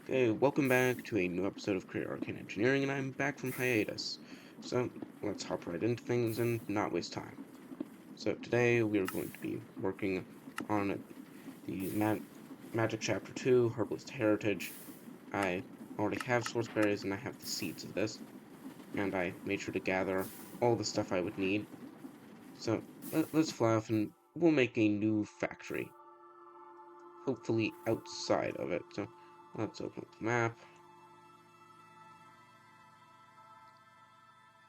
Okay, welcome back to a new episode of Career Arcane Engineering, and I'm back from hiatus. So, let's hop right into things and not waste time. So, today we are going to be working on the Magic Chapter 2, Herbalist Heritage. I already have source berries and I have the seeds of this, and I made sure to gather all the stuff I would need. So, let's fly off and we'll make a new factory, hopefully outside of it. So, let's open up the map.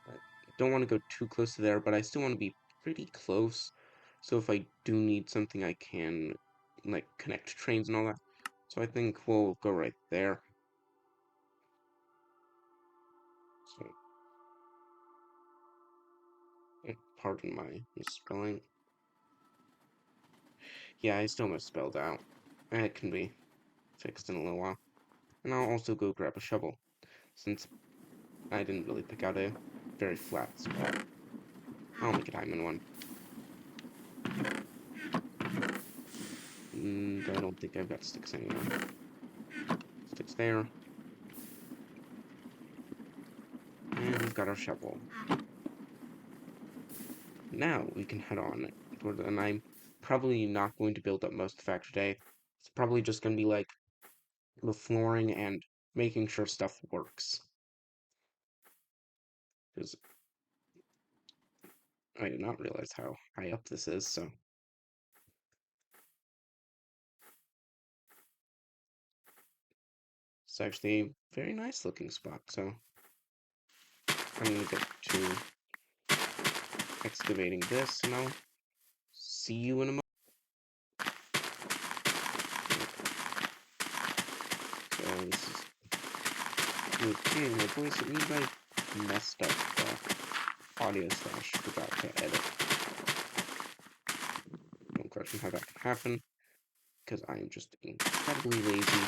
I don't want to go too close to there, but I still want to be pretty close. So if I do need something, I can, like, connect trains and all that. So I think we'll go right there. So, pardon my misspelling. Yeah, I still misspelled out. It can be fixed in a little while. And I'll also go grab a shovel, since I didn't really pick out a very flat spot. I'll make a diamond one. And I don't think I've got sticks anymore. Sticks there. And we've got our shovel. Now we can head on toward, and I'm probably not going to build up most of the factory today. It's probably just going to be like the flooring and making sure stuff works. Because I did not realize how high up this is, so. It's actually a very nice looking spot, so I'm going to get to excavating this, and I'll see you in a moment. So this is... Okay, my voice, it means I messed up the audio slash forgot to edit. Don't question how that can happen, because I am just incredibly lazy.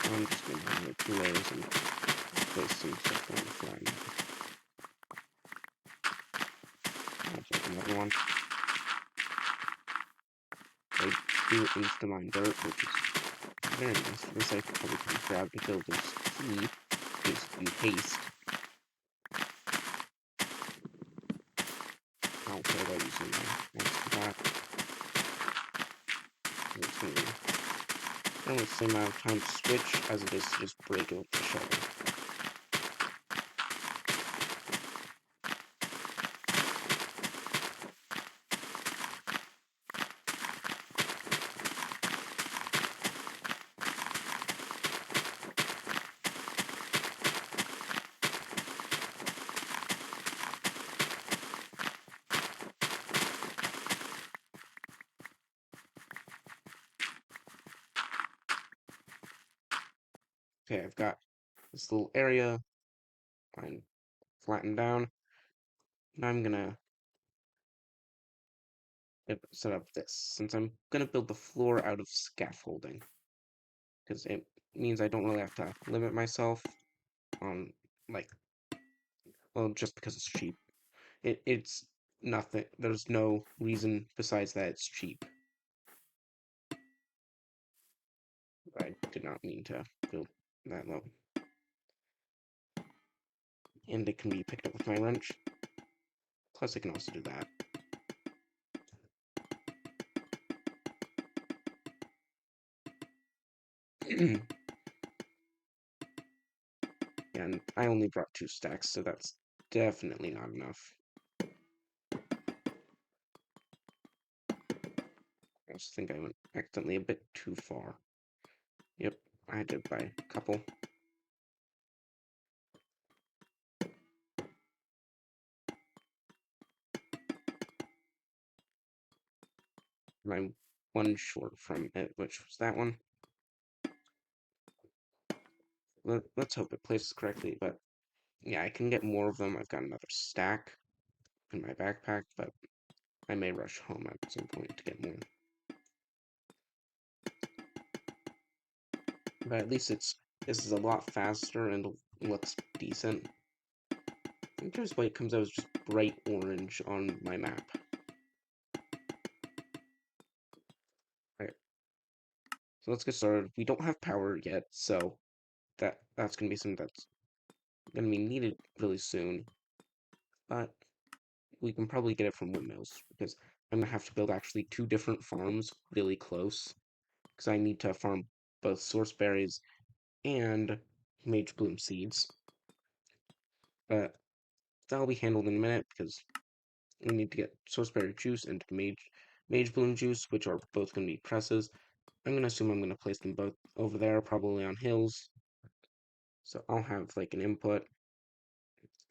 I'm just going to make two layers and place some stuff on the fly now. I'll take another one. I do insta-mine dirt, which is very nice for this. I probably can grab the builder's key, basically haste. I'll try about using my next to that. It's going to be almost the same amount of time to switch as it is to just break it with the shovel. Okay, I've got this little area I'm flattened down. Now I'm gonna set up this, since I'm gonna build the floor out of scaffolding, because it means I don't really have to limit myself on, like, well, just because it's cheap. It's nothing, there's no reason besides that it's cheap. I did not mean to build that low. And it can be picked up with my wrench. Plus I can also do that. And I only brought 2 stacks, so that's definitely not enough. I just think I went accidentally a bit too far. Yep, I had to buy a couple. I'm one short from it, which was that one. Let's hope it places correctly, but yeah, I can get more of them. I've got another stack in my backpack, but I may rush home at some point to get more. But at least this is a lot faster and looks decent. Just why it comes out as just bright orange on my map. Alright, so let's get started. We don't have power yet, so that's gonna be something that's gonna be needed really soon. But we can probably get it from windmills, because I'm gonna have to build actually 2 different farms really close, because I need to farm both source berries and mage bloom seeds. But that'll be handled in a minute, because we need to get sourceberry juice and mage bloom juice, which are both going to be presses. I'm going to assume I'm going to place them both over there, probably on hills. So I'll have like an input,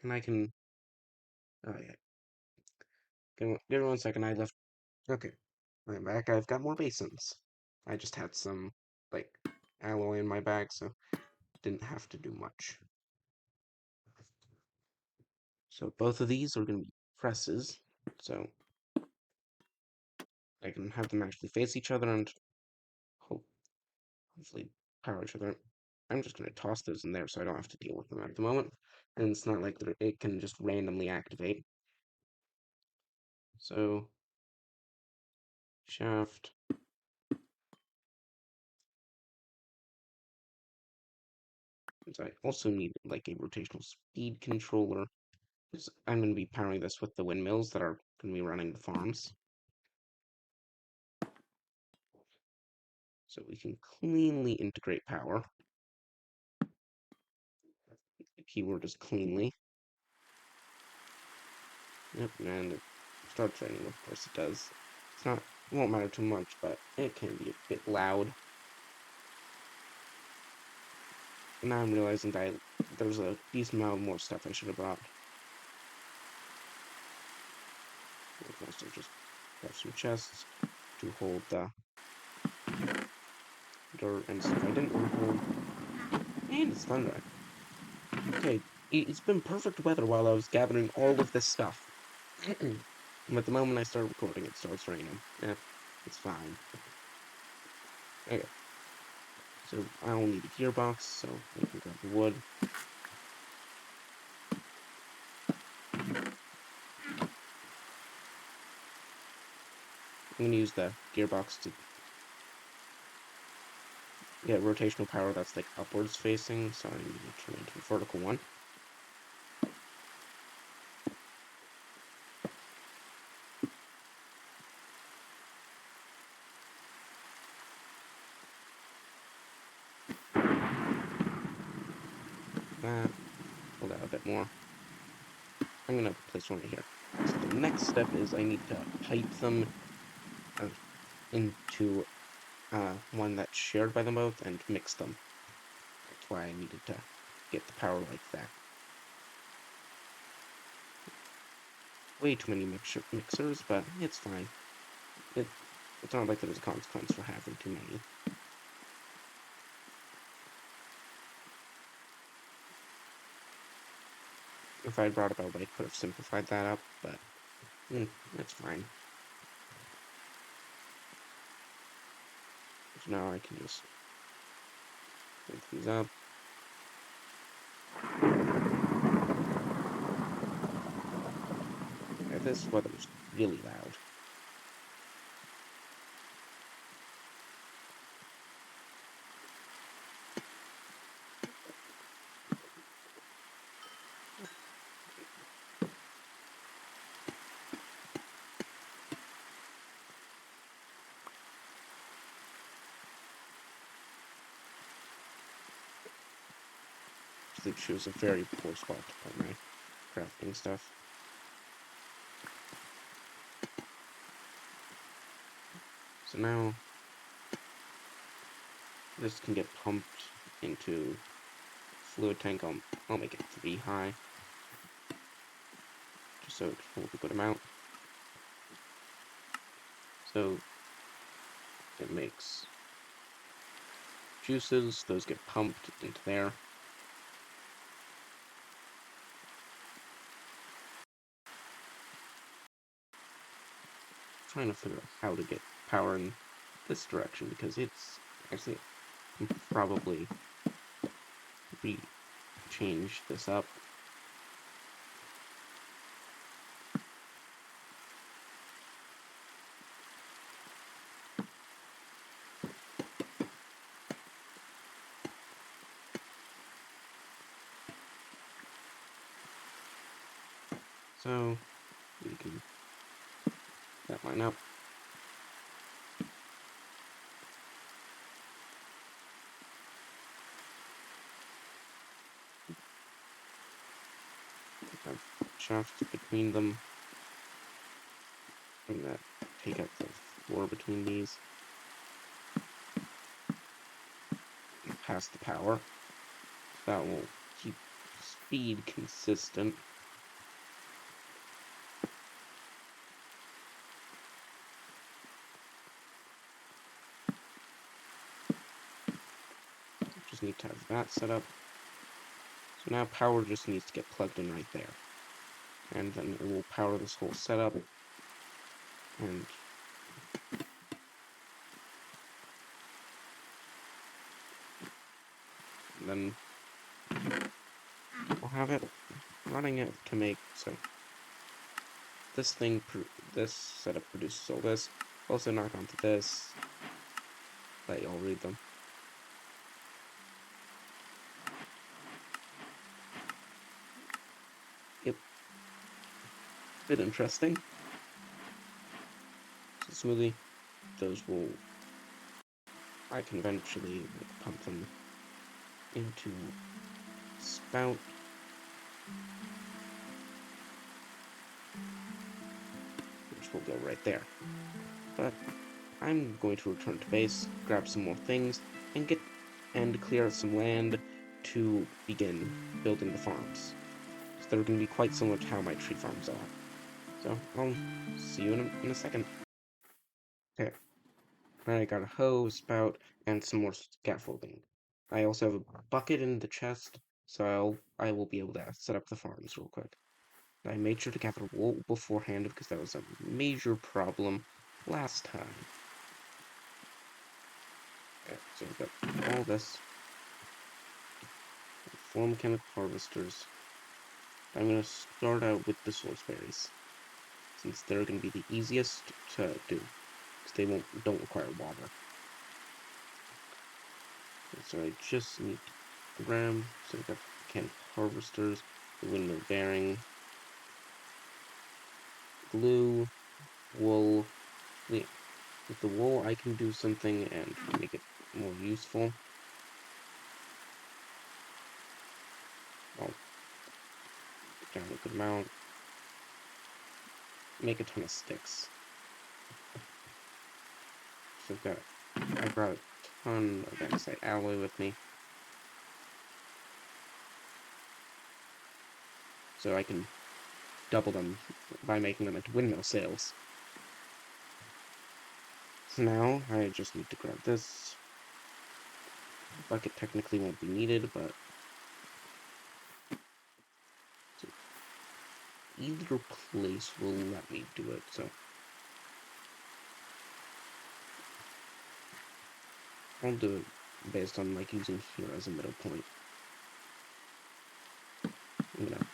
and I can. Oh yeah, give me 1 second. I left. Okay, I'm back. I've got more basins. I just had some like alloy in my bag, so didn't have to do much. So both of these are going to be presses, so I can have them actually face each other and hopefully power each other. I'm just going to toss those in there so I don't have to deal with them at the moment. And it's not like it can just randomly activate. So, shaft. So I also need like a rotational speed controller, because I'm going to be powering this with the windmills that are going to be running the farms. So we can cleanly integrate power. The keyword is cleanly. Yep, and it starts raining, of course it does. It won't matter too much, but it can be a bit loud. Now I'm realizing that there's a decent amount more stuff I should have brought. I can also just grab some chests to hold the dirt and stuff I didn't want to hold. And it's thundering. Okay, it's been perfect weather while I was gathering all of this stuff. But the moment I start recording, it starts raining. Yeah, it's fine. Okay. So I'll need a gearbox, so I can grab the wood. I'm gonna use the gearbox to get rotational power that's like upwards facing, so I need to turn it into a vertical one. That, hold out a bit more. I'm gonna place one right here. So the next step is I need to pipe them into one that's shared by them both and mix them. That's why I needed to get the power like that. Way too many mixers, but it's fine. It's not like there's a consequence for having too many. If I brought about, I could have simplified that up, but that's fine. So now I can just link these up. Okay, this weather's really loud. They choose a very poor spot to put my crafting stuff. So now this can get pumped into fluid tank. I'll make it 3 high, just so it can hold a good amount. So it makes juices, those get pumped into there. Trying to figure out how to get power in this direction, because it's actually I can probably change this up. So we can that line up. Have shafts between them. I'm gonna take out the floor between these. Pass the power. That will keep speed consistent. Just need to have that set up. So now power just needs to get plugged in right there. And then it will power this whole setup. And then we'll have it running it to make, so this this setup produces all this. Also knock onto this, let y'all read them. Yep, bit interesting. So smoothie, those will, I can eventually pump them into spout. Which will go right there. But I'm going to return to base, grab some more things, and clear out some land to begin building the farms. So they're going to be quite similar to how my tree farms are. So I'll see you in a second. Okay, I got a hoe, spout, and some more scaffolding. I also have a bucket in the chest, so I will be able to set up the farms real quick. I made sure to gather wool beforehand because that was a major problem last time. Okay, so we've got all this. 4 mechanical harvesters. I'm going to start out with the source berries, since they're going to be the easiest to do, because they don't require water. So I just need to grab, so I've got mechanical harvesters, the windmill bearing, glue, wool. Yeah, with the wool I can do something and make it more useful. I'll put down a good amount, make a ton of sticks. So I brought a ton of andesite alloy with me, so I can double them by making them into windmill sails. So now I just need to grab this. Bucket technically won't be needed, but either place will let me do it, so I'll do it based on like using here as a middle point. I'm gonna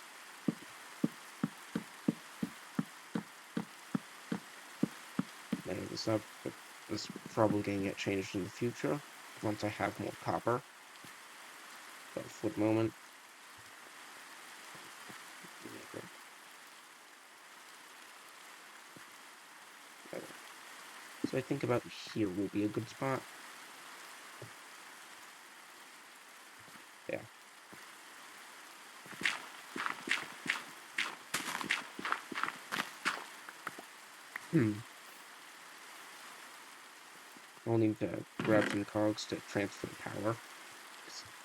layer this up, but this is probably gonna get changed in the future once I have more copper. But for the moment, so I think about here will be a good spot. Yeah. I'll need to grab some cogs to transfer the power.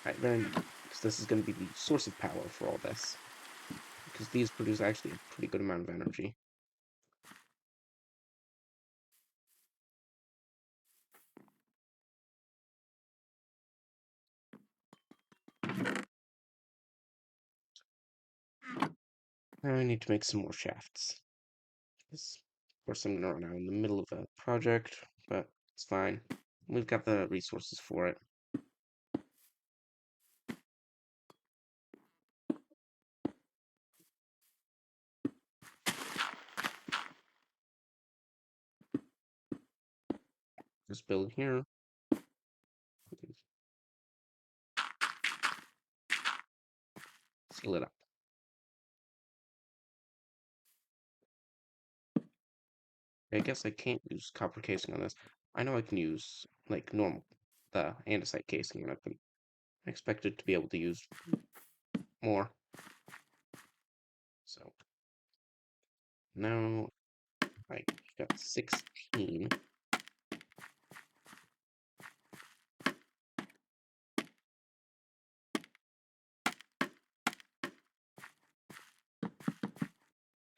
Because this is going to be the source of power for all this. Because these produce actually a pretty good amount of energy. Now I need to make some more shafts. Of course, I'm going to run out in the middle of a project, but it's fine. We've got the resources for it. Just build here. Seal it up. I guess I can't use copper casing on this. I know I can use, like, normal, the andesite casing, and I've been expected to be able to use more. So, now I got 16.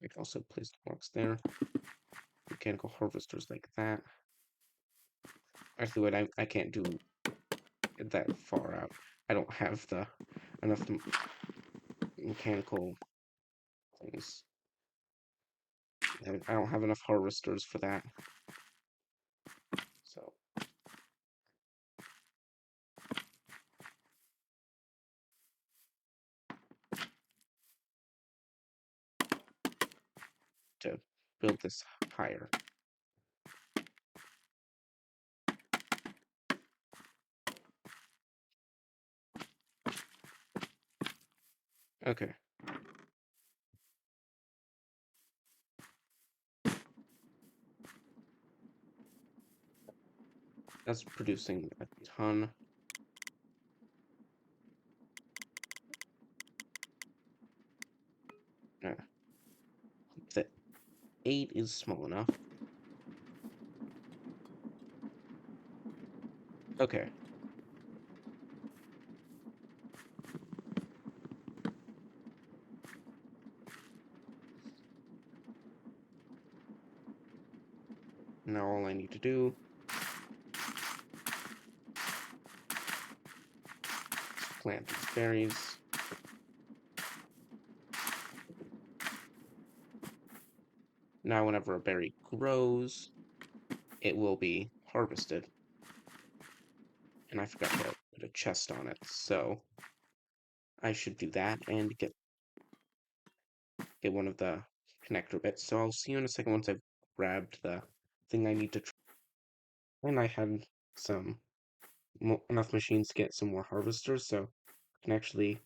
I can also place the blocks there. Mechanical harvesters like that. Actually, wait, I can't do it that far out. I don't have the enough mechanical things. I don't have enough harvesters for that. So, to build this higher. Okay. That's producing a ton. The 8 is small enough. Okay. Now all I need to do is plant these berries. Now whenever a berry grows, it will be harvested. And I forgot to put a chest on it, so I should do that and get one of the connector bits. So I'll see you in a second once I've grabbed the thing I need to. And I had some enough machines to get some more harvesters, so I can actually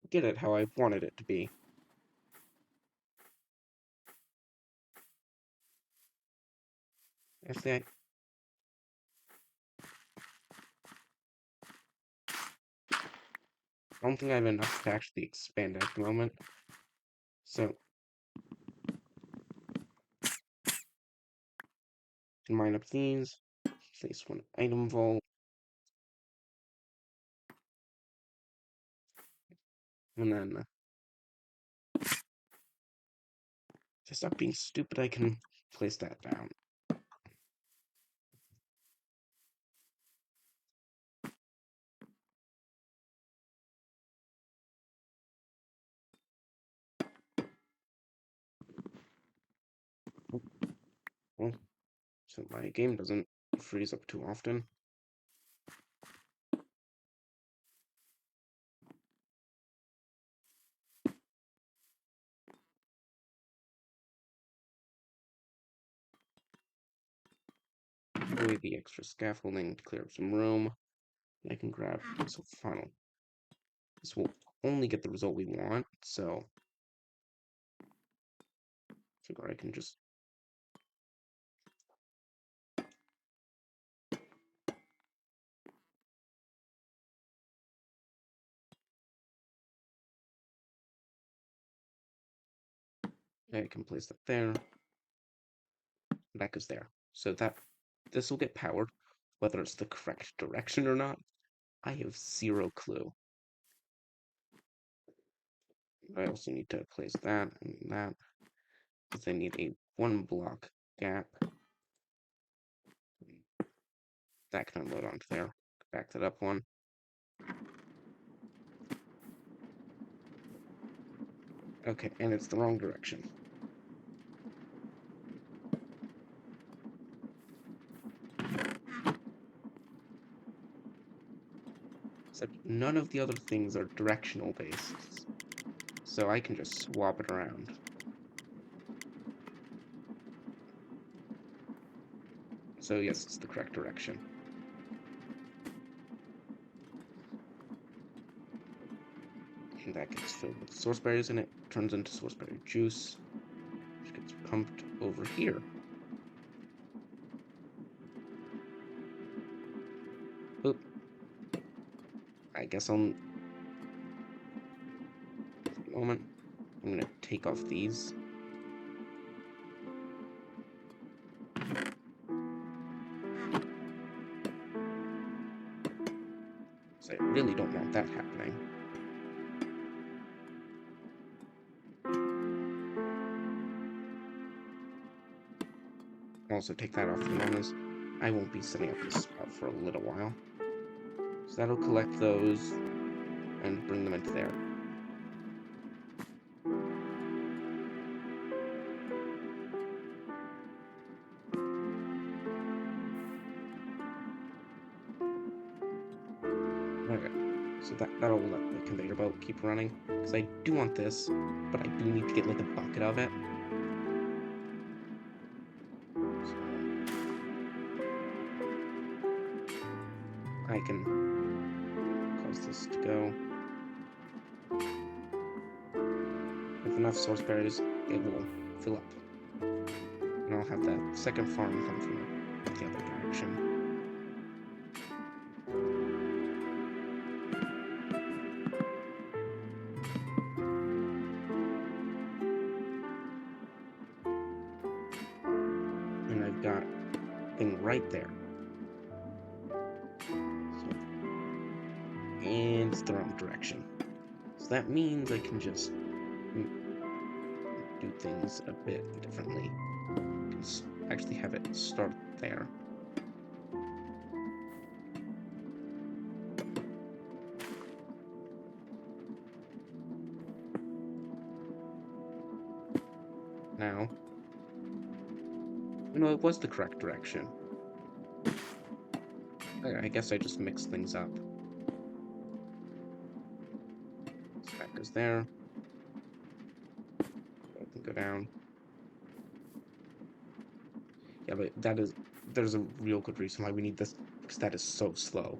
get it how I wanted it to be. Actually, I don't think I have enough to actually expand at the moment. So, can mine up these, place one item vault, and then to stop being stupid, I can place that down. Well, so my game doesn't freeze up too often. Put away the extra scaffolding to clear up some room. I can grab this final. This will only get the result we want, so I figure I can just I can place that there. That goes there. So that this will get powered. Whether it's the correct direction or not, I have zero clue. I also need to place that and that, because I need a 1 block gap. That can unload onto there. Back that up one. Okay, and it's the wrong direction. Except none of the other things are directional based, so I can just swap it around. So yes, it's the correct direction. And that gets filled with source berries, and it turns into source berry juice, which gets pumped over here. I guess moment, I'm gonna take off these. So I really don't want that happening. Also take that off the moment. I won't be setting up this spot for a little while. So that'll collect those and bring them into there. Okay, so that'll let the conveyor belt keep running, because I do want this, but I do need to get like a bucket of it. So I can cause this to go. With enough source berries, it will fill up. And I'll have that second farm come from the other direction. And I've got a thing right there. So, and it's the wrong direction. So that means I can just do things a bit differently. I can actually have it start there. Now, you know, it was the correct direction. I guess I just mixed things up. So that goes there. I can go down. Yeah, but there's a real good reason why we need this, because that is so slow.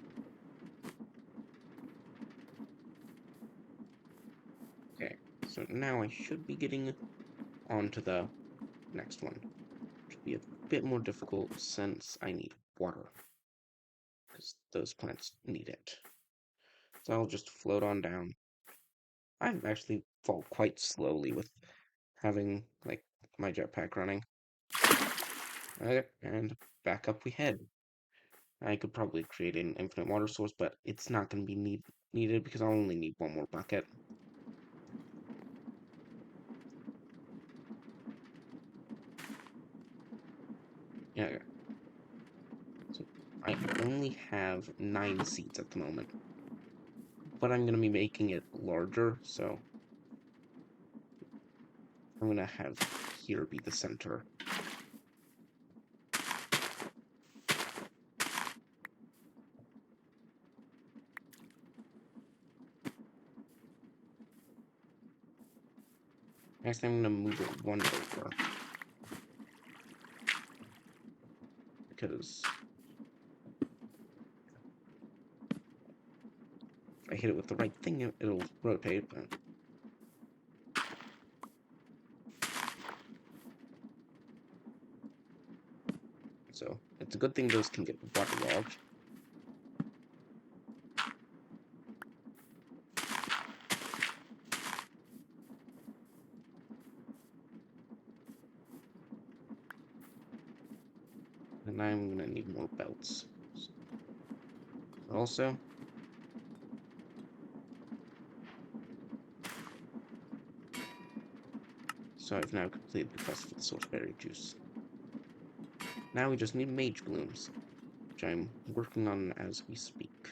Okay, so now I should be getting onto the next one. Which will be a bit more difficult since I need water, because those plants need it. So I'll just float on down. I actually fall quite slowly with having, like, my jetpack running. Okay, and back up we head. I could probably create an infinite water source, but it's not going to be needed because I'll only need one more bucket. Yeah. So I only have 9 seeds at the moment, but I'm going to be making it larger, so I'm going to have here be the center. Next, I'm going to move it one over, because if I hit it with the right thing, it'll rotate, but... So, it's a good thing those can get waterlogged. And I'm going to need more belts. Also, so I've now completed the quest for the source berry juice. Now we just need mage blooms, which I'm working on as we speak.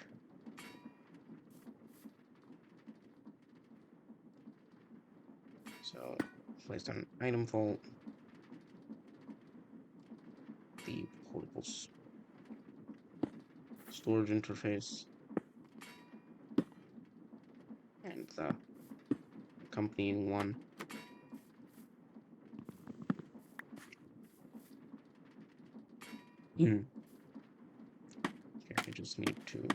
So, placed on item vault, the portable storage interface, and the accompanying one. Here I just need to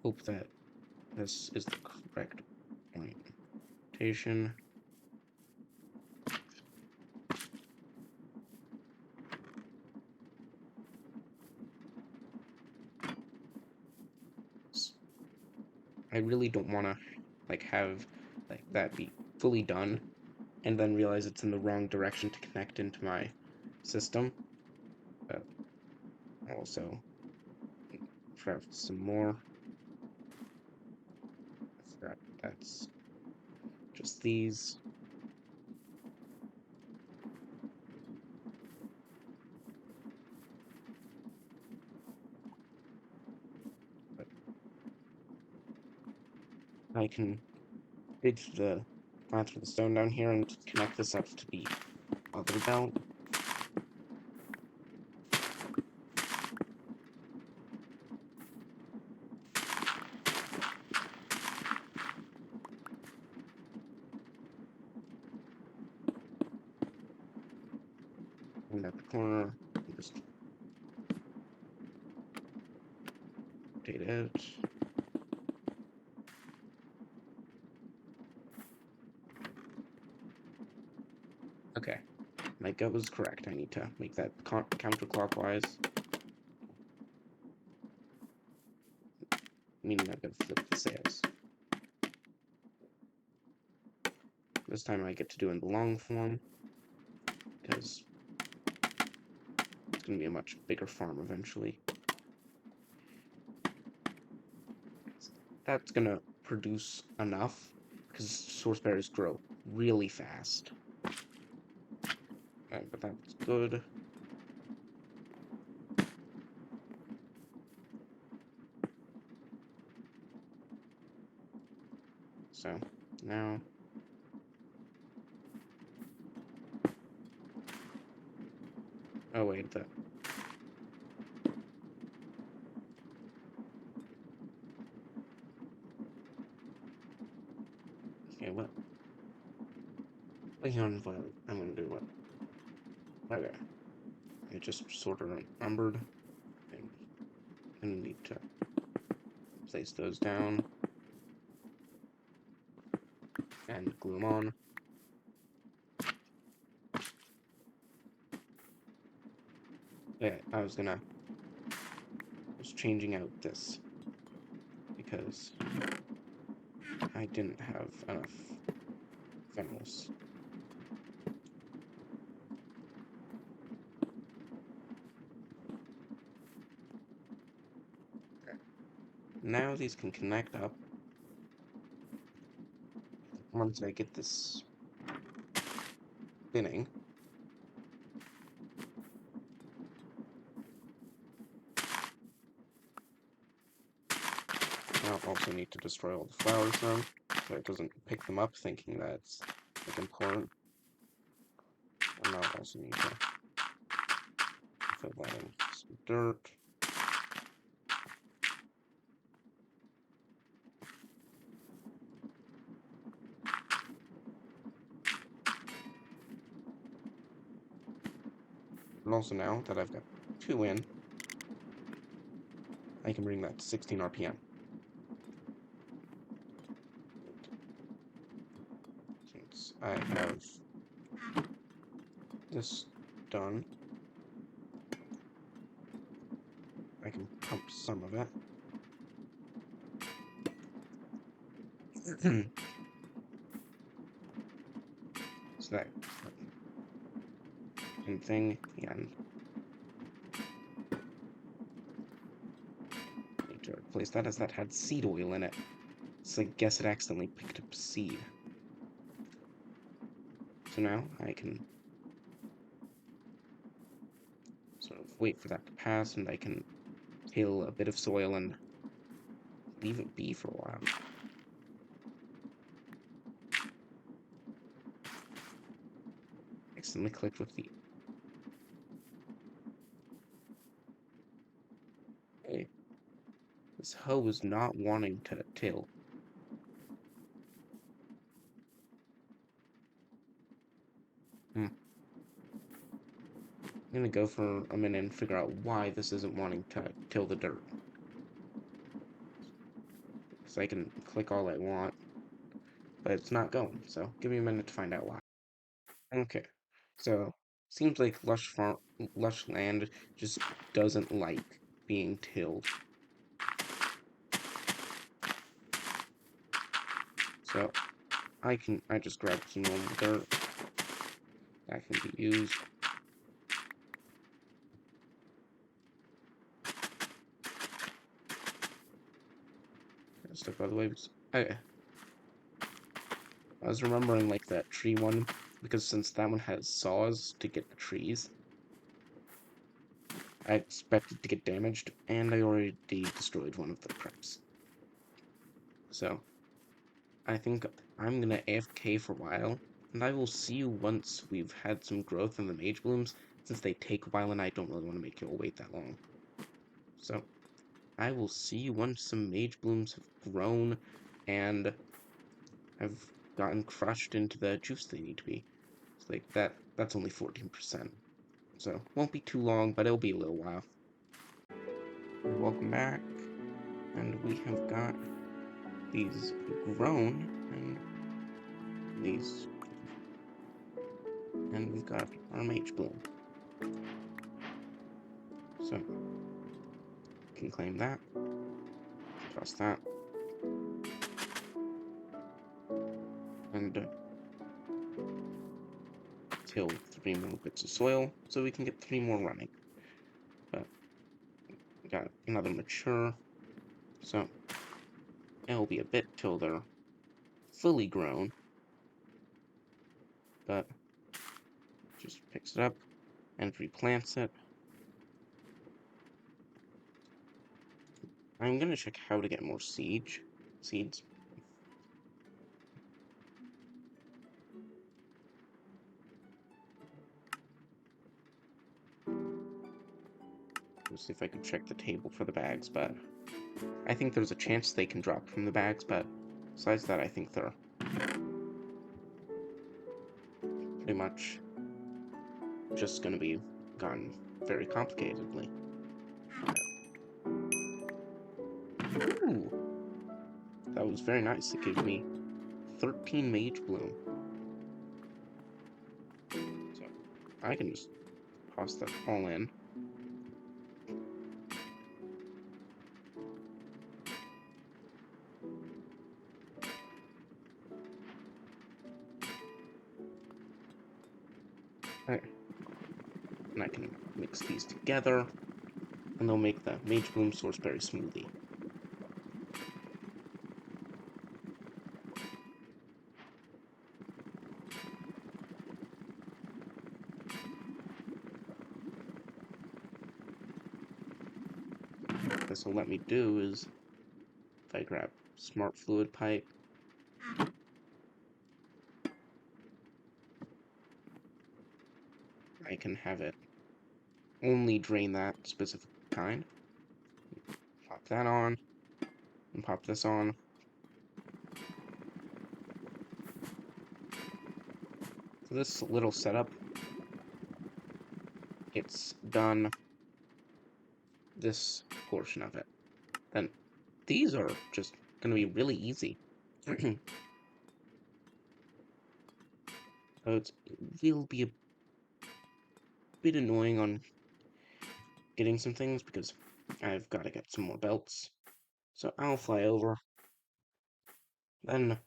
hope that this is the correct orientation. I really don't want to like have like that be fully done and then realize it's in the wrong direction to connect into my system. But also craft some more. I forgot that's just these. But I can dig the find through the stone down here and connect this up to the other belt. And at the corner, just rotate it. Okay, my gut was correct. I need to make that counterclockwise, meaning I'm gonna flip the sails. This time I get to do it in the long form, because it's gonna be a much bigger farm eventually. That's gonna produce enough, because source berries grow really fast. But that's good. So now, oh wait, okay, what? Wait on what I'm gonna do. What? Okay, I just sort of numbered. I'm gonna need to place those down and glue them on. Yeah, I was changing out this because I didn't have enough funnels. Now these can connect up. Once I get this spinning, I'll also need to destroy all the flowers then, so it doesn't pick them up thinking that's like important. And I'll also need to fill that in some dirt. And also now that I've got 2 in, I can bring that to 16 RPM. Since I have this done, I can pump some of it. So that same thing, and need to replace that as that had seed oil in it. So I guess it accidentally picked up seed. So now I can sort of wait for that to pass, and I can till a bit of soil and leave it be for a while. Accidentally clicked with the... Hey, this hoe is not wanting to till. I'm gonna go for a minute and figure out why this isn't wanting to till the dirt. So I can click all I want, but it's not going. So give me a minute to find out why. Okay, so seems like lush land just doesn't like being tilled. So I just grabbed some normal dirt that can be used. Step out of the way. I was remembering like that tree one because since that one has saws to get the trees, I expected to get damaged, and I already destroyed one of the preps. So I think I'm gonna AFK for a while, and I will see you once we've had some growth in the mage blooms, since they take a while and I don't really want to make you all wait that long. So I will see you once some mage blooms have grown and have gotten crushed into the juice they need to be. It's like that's only 14%. So won't be too long, but it'll be a little while. Welcome back. And we have got these grown and these and we've got our mage bloom. So can claim that. Trust that. And till 3 more bits of soil, so we can get 3 more running. But we got another mature, so it'll be a bit till they're fully grown. But just picks it up and replants it. I'm gonna check how to get more seeds. Let's see if I can check the table for the bags, but I think there's a chance they can drop from the bags, but besides that, I think they're pretty much just gonna be gone very complicatedly. Ooh, that was very nice. It gave me 13 Mage Bloom. So I can just toss that all in. Okay. And I can mix these together, and they'll make the Mage Bloom source very smoothly. What this will let me do is, if I grab Smart Fluid Pipe, I can have it only drain that specific kind. Pop that on, and pop this on. For this little setup, it's done this portion of it. Then these are just going to be really easy. So it will be a bit annoying on getting some things because I've got to get some more belts. So I'll fly over. Then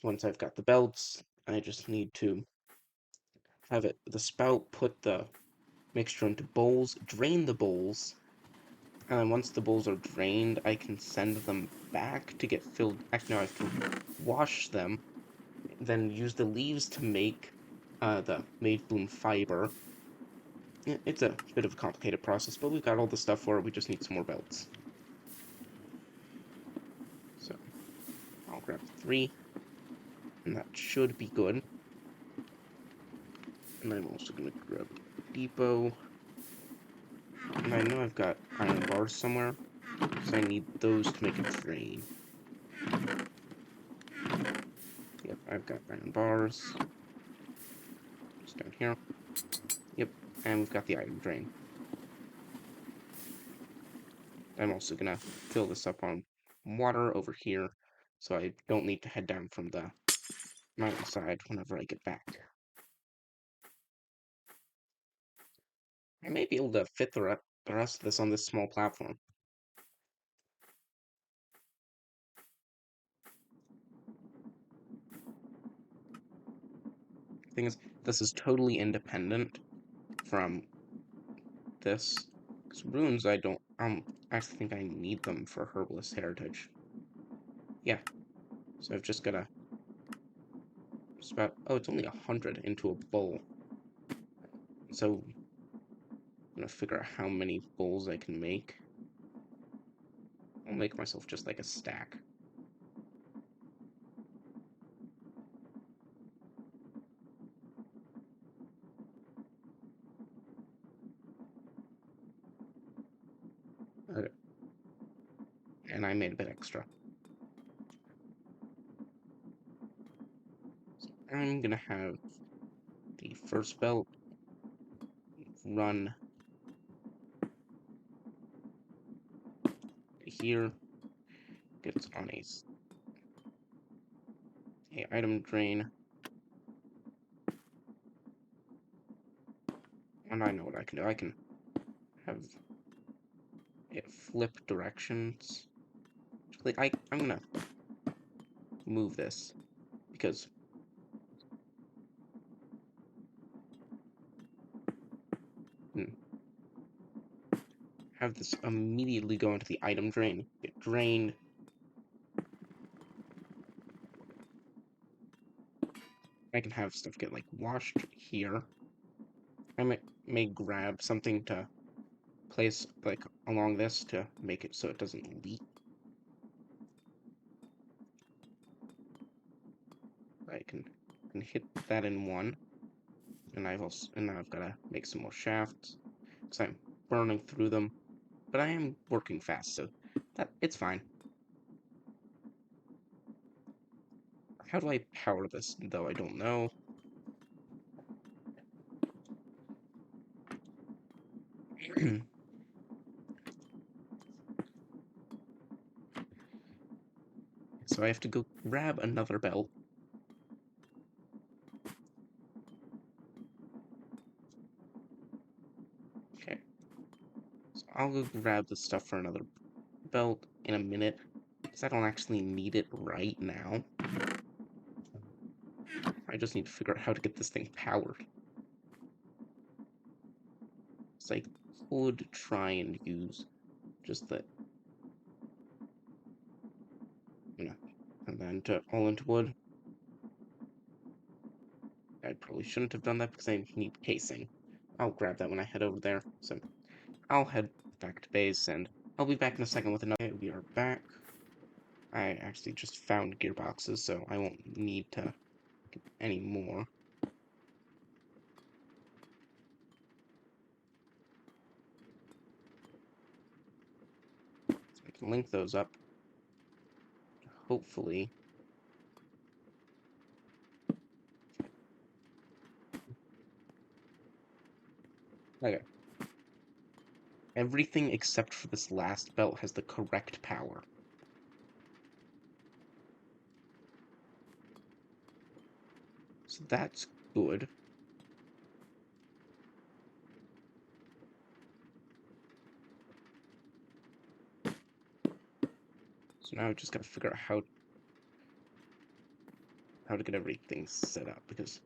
once I've got the belts, I just need to have the spout put the mixture into bowls, drain the bowls, and then once the bowls are drained, I can send them back to get filled. Actually, no, I have to wash them, then use the leaves to make the Mage Bloom fiber. It's a bit of a complicated process, but we've got all the stuff for it. We just need some more belts. So I'll grab 3, and that should be good. And I'm also going to grab Depot. And I know I've got iron bars somewhere, so I need those to make a drain. Yep, I've got iron bars. Just down here. Yep, and we've got the iron drain. I'm also gonna fill this up on water over here, so I don't need to head down from the mountainside whenever I get back. I may be able to fit the rest of this on this small platform. thing is, this is totally independent from this. Because runes, I don't, actually think I need them for Herbalist Heritage. Yeah, so I've just gotta, it's about, oh, it's only 100 into a bowl. So, I'm gonna figure out how many bowls I can make. I'll make myself just like a stack. Okay. And I made a bit extra. So I'm gonna have the first belt run here, gets on a item drain, and I know what I can do. I can have it flip directions. Actually, I'm gonna move this because have this immediately go into the item drain, get drained. I can have stuff get like washed here. I may grab something to place like along this to make it so it doesn't leak. I can hit that in one, and now I've gotta make some more shafts because I'm burning through them, but I am working fast, so that it's fine. How do I power this though? I don't know. So I have to go grab another belt. Okay. So I'll go grab the stuff for another belt in a minute, because I don't actually need it right now. I just need to figure out how to get this thing powered. So I could try and use just the, and then all into wood. I probably shouldn't have done that because I need casing. I'll grab that when I head over there. So I'll head back to base, and I'll be back in a second with another. Okay, we are back. I actually just found gearboxes, so I won't need to get any more. So I can link those up. Hopefully. Okay. Everything except for this last belt has the correct power. So that's good. So now I just gotta figure out how to get everything set up, because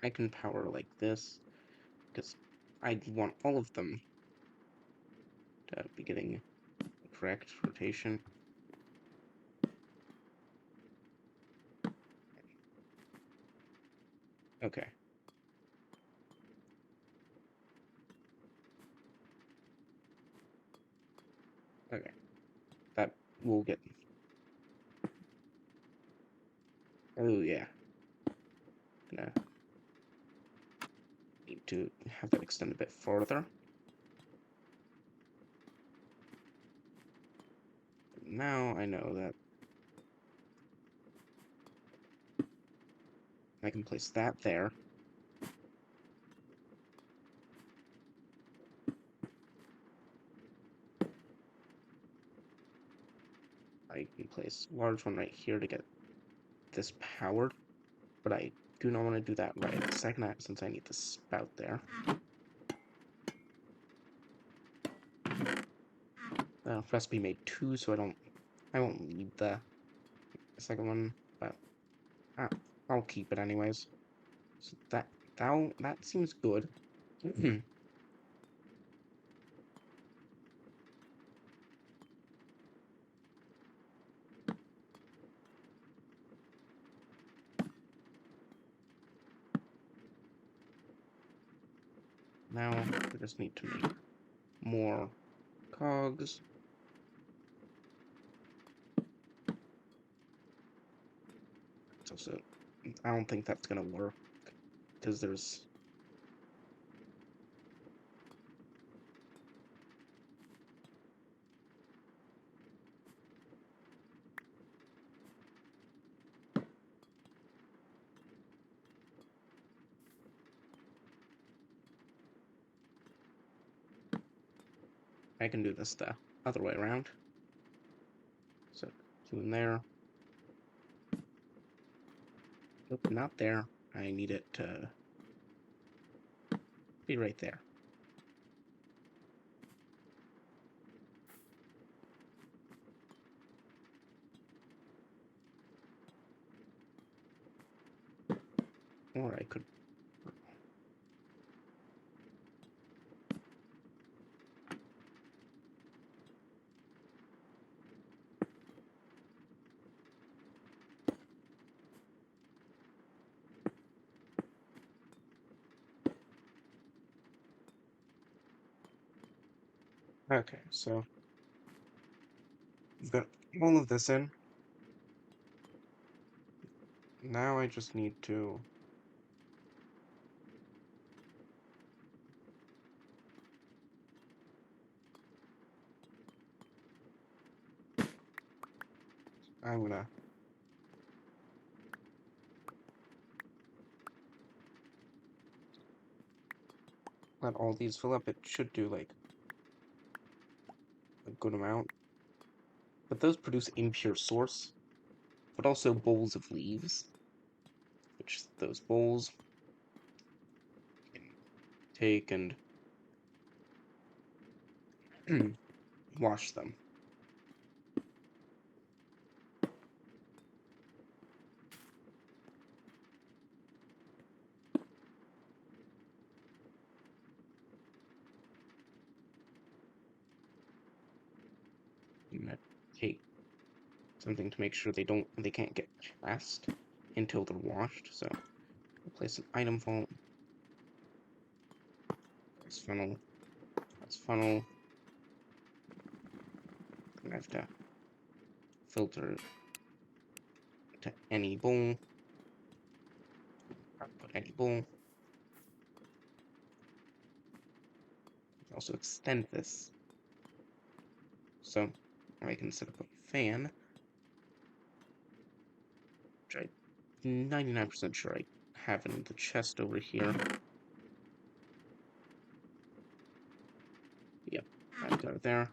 I can power like this, because I want all of them to be getting the correct rotation. Okay. Okay. That will get... Oh, yeah. Gonna need to have that extend a bit further. Now I know that I can place that there. I can place a large one right here to get this powered, but I do not want to do that right at the second since I need the spout there. Recipe made 2, so I don't I won't need the second one, but I'll keep it anyways. So that seems good. Now we just need to make more cogs. It's also, I don't think that's gonna work because there's I can do this the other way around. So 2 in there. Nope, not there. I need it to be right there. Or I could. Okay, so I've got all of this in. Now I just need to I'm gonna let all these fill up. It should do like a good amount. But those produce impure source, but also bowls of leaves, which those bowls can take and wash them. I'm gonna take something to make sure they can't get past until they're washed. So I'll place an item vault. That's funnel. That's funnel. I'm gonna have to filter to any bowl. Put any bowl. Also extend this so I can set up a fan, which I'm 99% sure I have in the chest over here. Yep, I've got it there.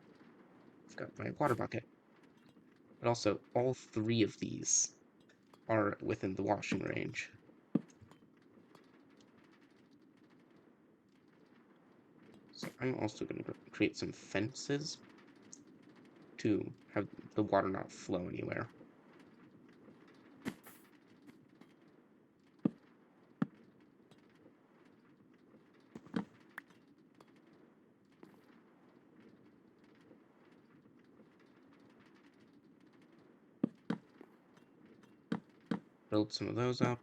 I've got my water bucket. But also, all 3 of these are within the washing range. So I'm also going to create some fences to have the water not flow anywhere. Build some of those up.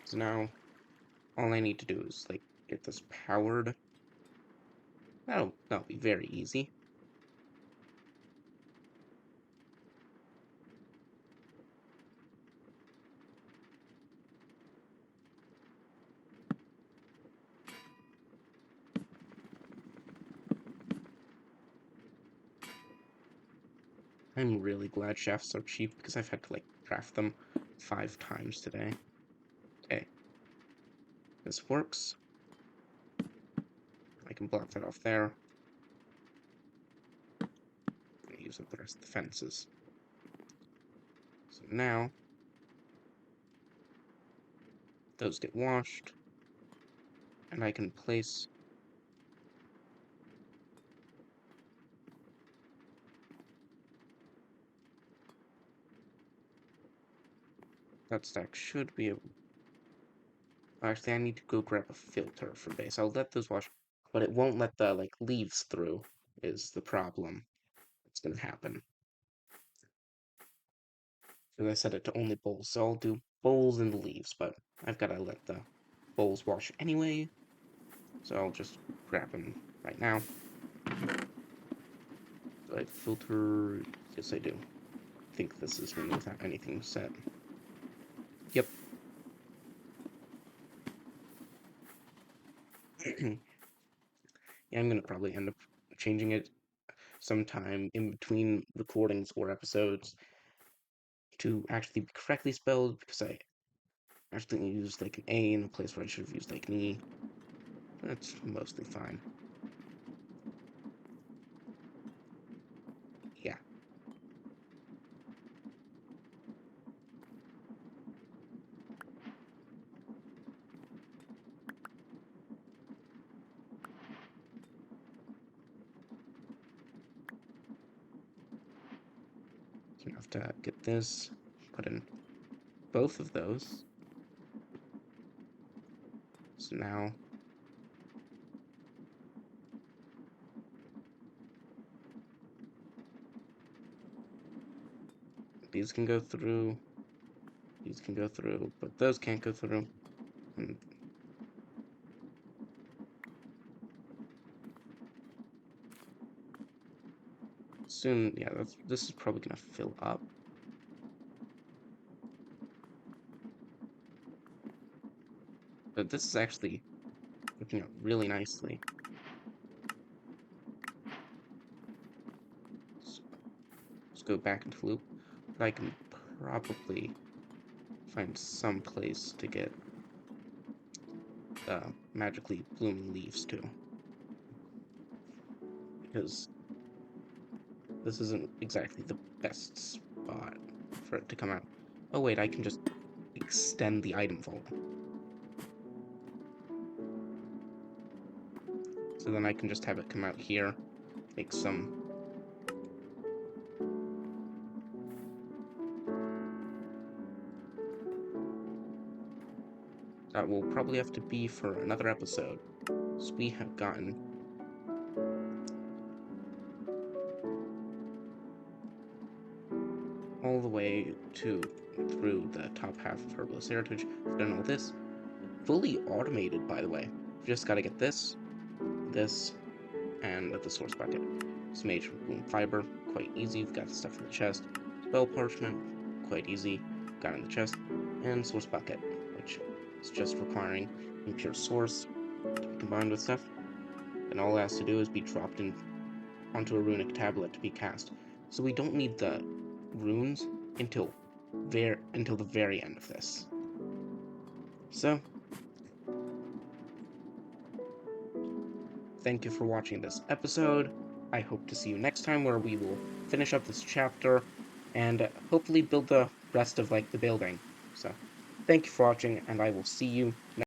So now, all I need to do is, like, get this powered. That'll be very easy. I'm really glad shafts are cheap because I've had to, like, craft them 5 times today. Okay. This works. I can block that off there. Use up the rest of the fences. Now, those get washed, and I can place that stack should be able. Actually, I need to go grab a filter for base. I'll let those wash, but it won't let the like leaves through. Is the problem that's gonna happen? Because I set it to only bowls, so I'll do bowls and the leaves, but I've got to let the bowls wash anyway, so I'll just grab them right now. Do I filter? Yes, I do. I think this is me without anything set. Yep. Yeah, I'm gonna probably end up changing it sometime in between recordings or episodes to actually be correctly spelled, because I actually used like an A in a place where I should have used like an E. That's mostly fine. Yeah. You have to get this, put in both of those. So now these can go through, these can go through, but those can't go through. And soon, yeah, this is probably gonna fill up. But this is actually working out really nicely. So let's go back into loop. But I can probably find some place to get magically blooming leaves too, because this isn't exactly the best spot for it to come out. Oh wait, I can just extend the item vault. So then I can just have it come out here, make some. That will probably have to be for another episode. So we have gotten all the way through the top half of Herbalists Heritage. We've done all this. Fully automated, by the way. We just gotta get this, and the source bucket. It's made from bloom fiber, quite easy. We've got the stuff in the chest. Spell parchment, quite easy. Got in the chest. And source bucket, which is just requiring impure source to be combined with stuff. And all it has to do is be dropped in onto a runic tablet to be cast. So we don't need the runes until the very end of this. So thank you for watching this episode. I hope to see you next time, where we will finish up this chapter and hopefully build the rest of like the building. So thank you for watching, and I will see you next